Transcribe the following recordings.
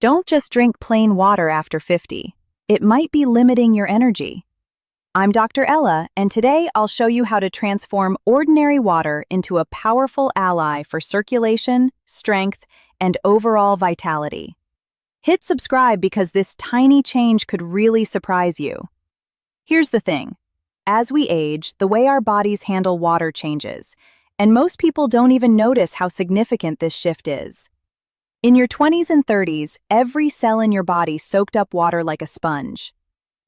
Don't just drink plain water after 50. It might be limiting your energy. I'm Dr. Ella, and today I'll show you how to transform ordinary water into a powerful ally for circulation, strength, and overall vitality. Hit subscribe because this tiny change could really surprise you. Here's the thing. As we age, the way our bodies handle water changes, and most people don't even notice how significant this shift is. In your 20s and 30s, every cell in your body soaked up water like a sponge.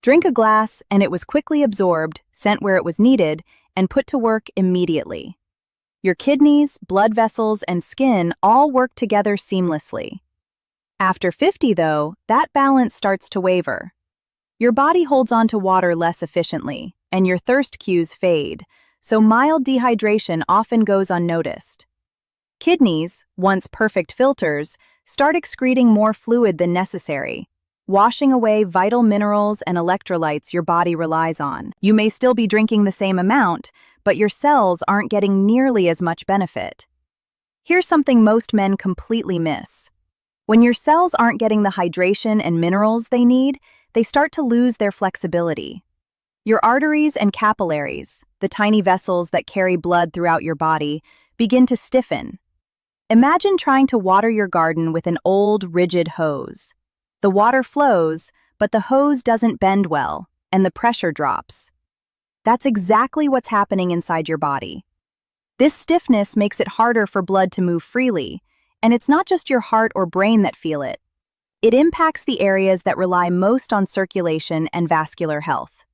Drink a glass, and it was quickly absorbed, sent where it was needed, and put to work immediately. Your kidneys, blood vessels, and skin all work together seamlessly. After 50, though, that balance starts to waver. Your body holds on to water less efficiently, and your thirst cues fade, so mild dehydration often goes unnoticed. Kidneys, once perfect filters, start excreting more fluid than necessary, washing away vital minerals and electrolytes your body relies on. You may still be drinking the same amount, but your cells aren't getting nearly as much benefit. Here's something most men completely miss. When your cells aren't getting the hydration and minerals they need, they start to lose their flexibility. Your arteries and capillaries, the tiny vessels that carry blood throughout your body, begin to stiffen. Imagine trying to water your garden with an old, rigid hose. The water flows, but the hose doesn't bend well, and the pressure drops. That's exactly what's happening inside your body. This stiffness makes it harder for blood to move freely, and it's not just your heart or brain that feel it. It impacts the areas that rely most on circulation and vascular health.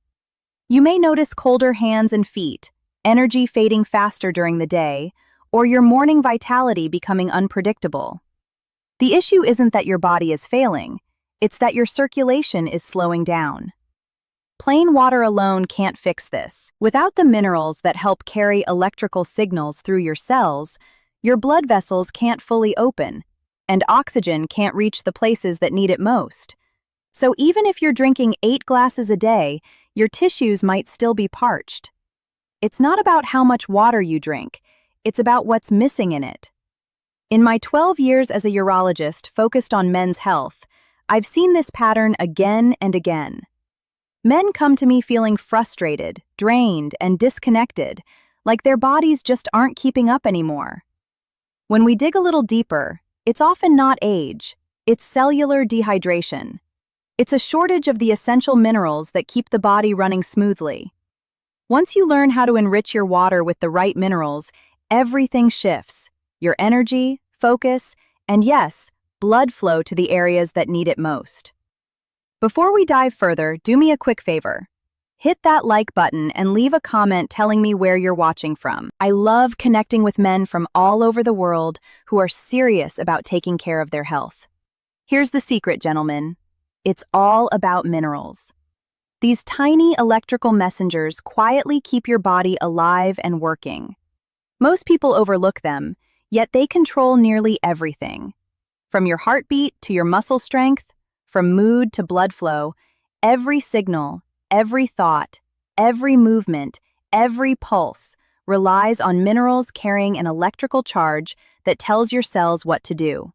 You may notice colder hands and feet, energy fading faster during the day, or your morning vitality becoming unpredictable. The issue isn't that your body is failing. It's that your circulation is slowing down. Plain water alone can't fix this. Without the minerals that help carry electrical signals through your cells, your blood vessels can't fully open, and oxygen can't reach the places that need it most. So even if you're drinking 8 glasses a day, your tissues might still be parched. It's not about how much water you drink, it's about what's missing in it. In my 12 years as a urologist focused on men's health, I've seen this pattern again and again. Men come to me feeling frustrated, drained, and disconnected, like their bodies just aren't keeping up anymore. When we dig a little deeper, it's often not age, it's cellular dehydration. It's a shortage of the essential minerals that keep the body running smoothly. Once you learn how to enrich your water with the right minerals, everything shifts. Your energy, focus, and yes, blood flow to the areas that need it most. Before we dive further, do me a quick favor. Hit that like button and leave a comment telling me where you're watching from. I love connecting with men from all over the world who are serious about taking care of their health. Here's the secret, gentlemen. It's all about minerals. These tiny electrical messengers quietly keep your body alive and working. Most people overlook them, yet they control nearly everything. From your heartbeat to your muscle strength, from mood to blood flow, every signal, every thought, every movement, every pulse relies on minerals carrying an electrical charge that tells your cells what to do.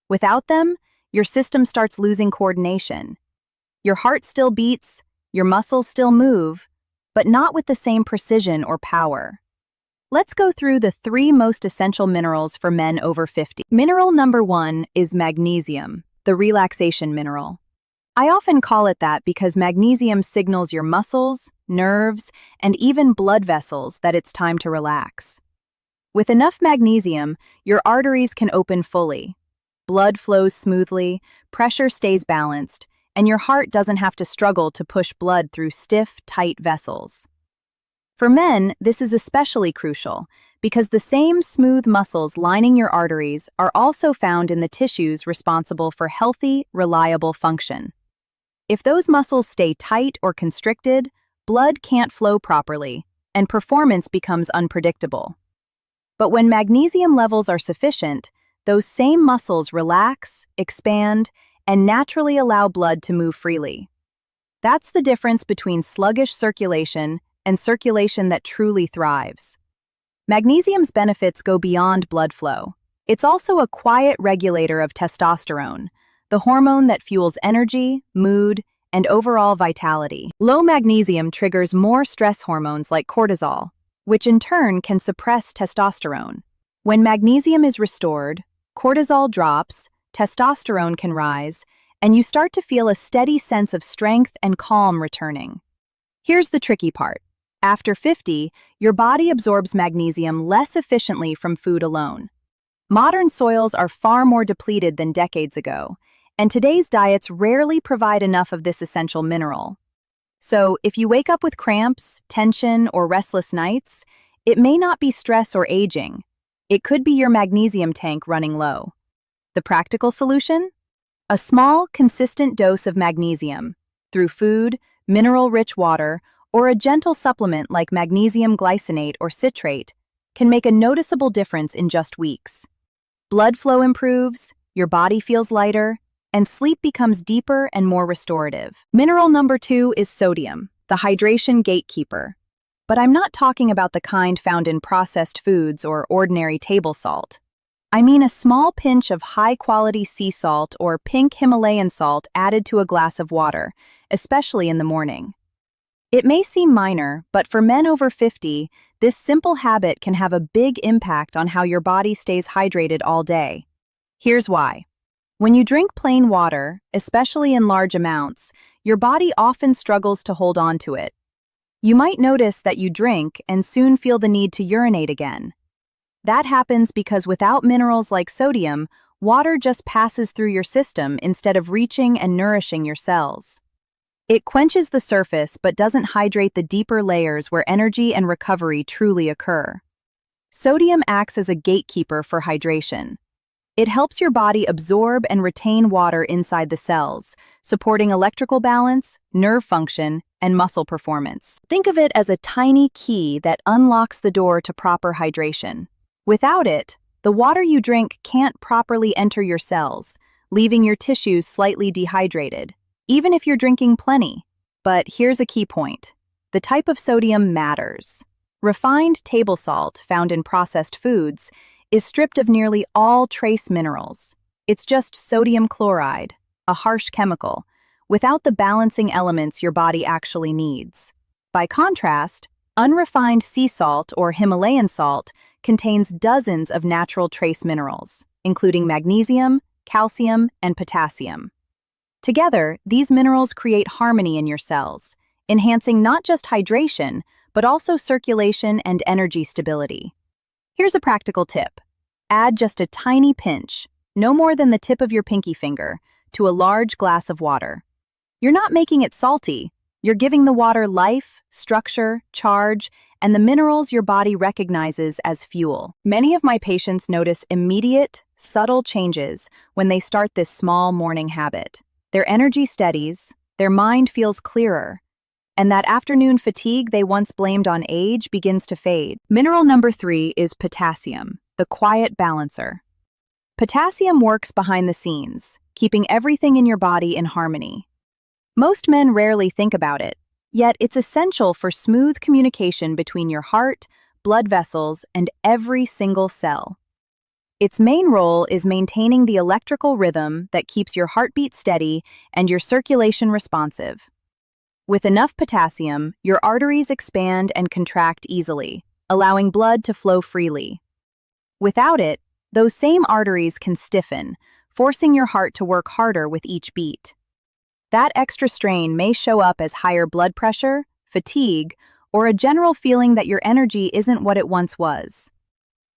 Without them, your system starts losing coordination. Your heart still beats, your muscles still move, but not with the same precision or power. Let's go through the 3 most essential minerals for men over 50. Mineral number 1 is magnesium, the relaxation mineral. I often call it that because magnesium signals your muscles, nerves, and even blood vessels that it's time to relax. With enough magnesium, your arteries can open fully. Blood flows smoothly, pressure stays balanced, and your heart doesn't have to struggle to push blood through stiff, tight vessels. For men, this is especially crucial because the same smooth muscles lining your arteries are also found in the tissues responsible for healthy, reliable function. If those muscles stay tight or constricted, blood can't flow properly, and performance becomes unpredictable. But when magnesium levels are sufficient, those same muscles relax, expand, and naturally allow blood to move freely. That's the difference between sluggish circulation and circulation that truly thrives. Magnesium's benefits go beyond blood flow. It's also a quiet regulator of testosterone, the hormone that fuels energy, mood, and overall vitality. Low magnesium triggers more stress hormones like cortisol, which in turn can suppress testosterone. When magnesium is restored, cortisol drops, testosterone can rise, and you start to feel a steady sense of strength and calm returning. Here's the tricky part. After 50, your body absorbs magnesium less efficiently from food alone. Modern soils are far more depleted than decades ago, and today's diets rarely provide enough of this essential mineral. So, if you wake up with cramps, tension, or restless nights, it may not be stress or aging. It could be your magnesium tank running low. The practical solution? A small, consistent dose of magnesium, through food, mineral-rich water, or a gentle supplement like magnesium glycinate or citrate, can make a noticeable difference in just weeks. Blood flow improves, your body feels lighter, and sleep becomes deeper and more restorative. Mineral number 2 is sodium, the hydration gatekeeper. But I'm not talking about the kind found in processed foods or ordinary table salt. I mean a small pinch of high-quality sea salt or pink Himalayan salt added to a glass of water, especially in the morning. It may seem minor, but for men over 50, this simple habit can have a big impact on how your body stays hydrated all day. Here's why. When you drink plain water, especially in large amounts, your body often struggles to hold on to it. You might notice that you drink and soon feel the need to urinate again. That happens because without minerals like sodium, water just passes through your system instead of reaching and nourishing your cells. It quenches the surface but doesn't hydrate the deeper layers where energy and recovery truly occur. Sodium acts as a gatekeeper for hydration. It helps your body absorb and retain water inside the cells, supporting electrical balance, nerve function, and muscle performance. Think of it as a tiny key that unlocks the door to proper hydration. Without it, the water you drink can't properly enter your cells, leaving your tissues slightly dehydrated, even if you're drinking plenty. But here's a key point. The type of sodium matters. Refined table salt, found in processed foods, is stripped of nearly all trace minerals. It's just sodium chloride, a harsh chemical, without the balancing elements your body actually needs. By contrast, unrefined sea salt or Himalayan salt contains dozens of natural trace minerals, including magnesium, calcium, and potassium. Together, these minerals create harmony in your cells, enhancing not just hydration, but also circulation and energy stability. Here's a practical tip. Add just a tiny pinch, no more than the tip of your pinky finger, to a large glass of water. You're not making it salty. You're giving the water life, structure, charge, and the minerals your body recognizes as fuel. Many of my patients notice immediate, subtle changes when they start this small morning habit. Their energy steadies, their mind feels clearer, and that afternoon fatigue they once blamed on age begins to fade. Mineral number 3 is potassium, the quiet balancer. Potassium works behind the scenes, keeping everything in your body in harmony. Most men rarely think about it, yet it's essential for smooth communication between your heart, blood vessels, and every single cell. Its main role is maintaining the electrical rhythm that keeps your heartbeat steady and your circulation responsive. With enough potassium, your arteries expand and contract easily, allowing blood to flow freely. Without it, those same arteries can stiffen, forcing your heart to work harder with each beat. That extra strain may show up as higher blood pressure, fatigue, or a general feeling that your energy isn't what it once was.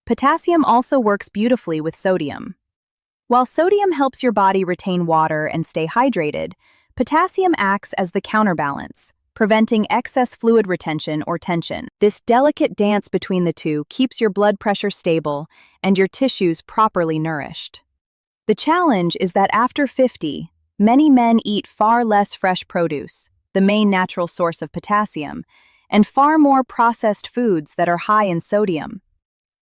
Potassium also works beautifully with sodium. While sodium helps your body retain water and stay hydrated, potassium acts as the counterbalance, preventing excess fluid retention or tension. This delicate dance between the two keeps your blood pressure stable and your tissues properly nourished. The challenge is that after 50, many men eat far less fresh produce, the main natural source of potassium, and far more processed foods that are high in sodium.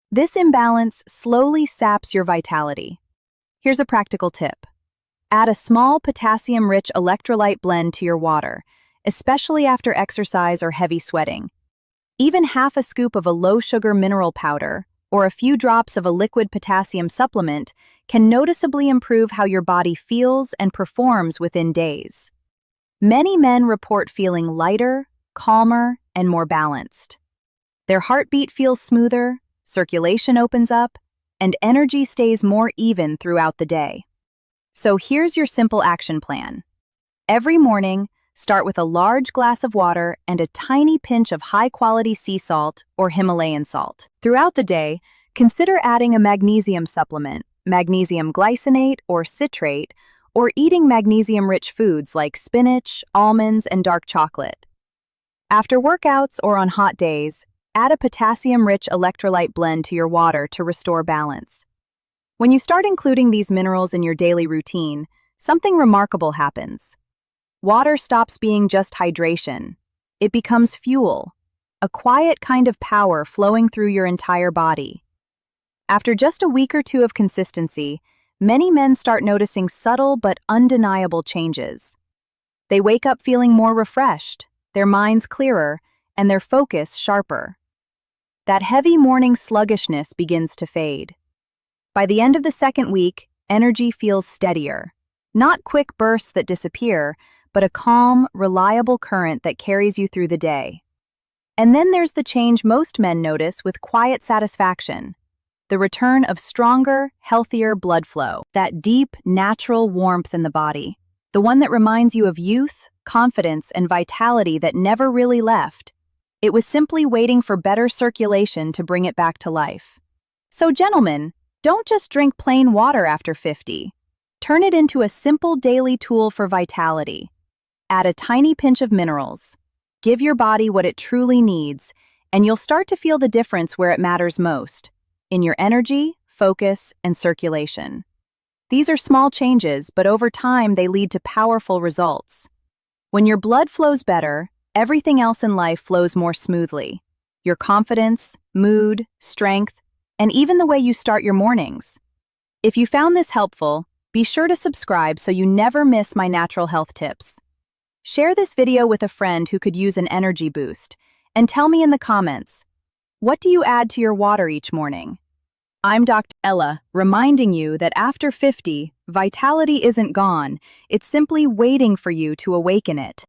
This imbalance slowly saps your vitality. Here's a practical tip. Add a small potassium-rich electrolyte blend to your water, especially after exercise or heavy sweating. Even half a scoop of a low-sugar mineral powder, or a few drops of a liquid potassium supplement can noticeably improve how your body feels and performs within days. Many men report feeling lighter, calmer, and more balanced. Their heartbeat feels smoother, circulation opens up, and energy stays more even throughout the day. So here's your simple action plan. Every morning, start with a large glass of water and a tiny pinch of high-quality sea salt or Himalayan salt. Throughout the day, consider adding a magnesium supplement, magnesium glycinate or citrate, or eating magnesium-rich foods like spinach, almonds, and dark chocolate. After workouts or on hot days, add a potassium-rich electrolyte blend to your water to restore balance. When you start including these minerals in your daily routine, something remarkable happens. Water stops being just hydration. It becomes fuel, a quiet kind of power flowing through your entire body. After just a week or two of consistency, many men start noticing subtle but undeniable changes. They wake up feeling more refreshed, their minds clearer, and their focus sharper. That heavy morning sluggishness begins to fade. By the end of the second week, energy feels steadier. Not quick bursts that disappear, but a calm, reliable current that carries you through the day. And then there's the change most men notice with quiet satisfaction. The return of stronger, healthier blood flow. That deep, natural warmth in the body. The one that reminds you of youth, confidence, and vitality that never really left. It was simply waiting for better circulation to bring it back to life. So gentlemen, don't just drink plain water after 50. Turn it into a simple daily tool for vitality. Add a tiny pinch of minerals. Give your body what it truly needs, and you'll start to feel the difference where it matters most, in your energy, focus, and circulation. These are small changes, but over time they lead to powerful results. When your blood flows better, everything else in life flows more smoothly. Your confidence, mood, strength, and even the way you start your mornings. If you found this helpful, be sure to subscribe so you never miss my natural health tips. Share this video with a friend who could use an energy boost, and tell me in the comments, what do you add to your water each morning? I'm Dr. Ella, reminding you that after 50, vitality isn't gone, it's simply waiting for you to awaken it.